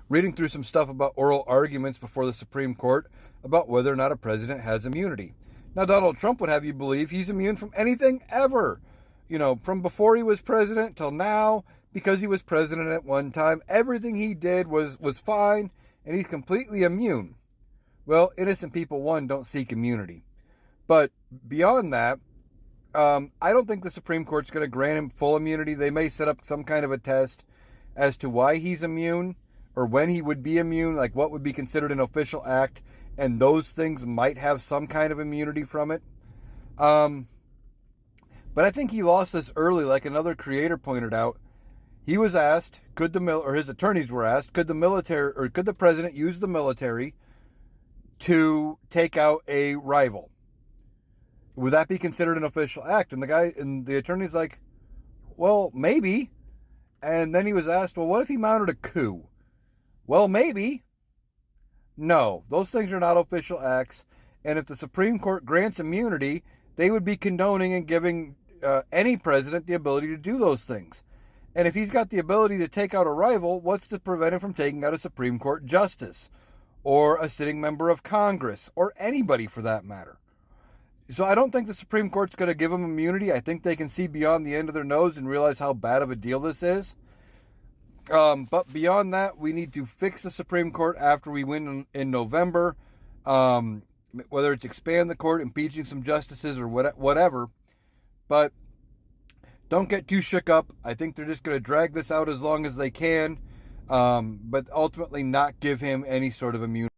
reading through some stuff about oral arguments before the Supreme Court about whether or not a president has immunity. Now, Donald Trump would have you believe he's immune from anything ever. From before he was president till now, because he was president at one time, everything he did was fine, and he's completely immune. Well, innocent people, one, don't seek immunity. But beyond that, I don't think the Supreme Court's going to grant him full immunity. They may set up some kind of a test as to why he's immune or when he would be immune, like what would be considered an official act, and those things might have some kind of immunity from it. But I think he lost this early, like another creator pointed out. He was asked, or his attorneys were asked, could the president use the military to take out a rival? Would that be considered an official act? And the attorney's like, well, maybe. And then he was asked, well, what if he mounted a coup? Well, maybe. No, those things are not official acts. And if the Supreme Court grants immunity, they would be condoning and giving any president the ability to do those things. And if he's got the ability to take out a rival, what's to prevent him from taking out a Supreme Court justice or a sitting member of Congress or anybody for that matter? So I don't think the Supreme Court's going to give him immunity. I think they can see beyond the end of their nose and realize how bad of a deal this is. But beyond that, we need to fix the Supreme Court after we win in November. Whether it's expand the court, impeaching some justices, or whatever. But don't get too shook up. I think they're just going to drag this out as long as they can. But ultimately not give him any sort of immunity.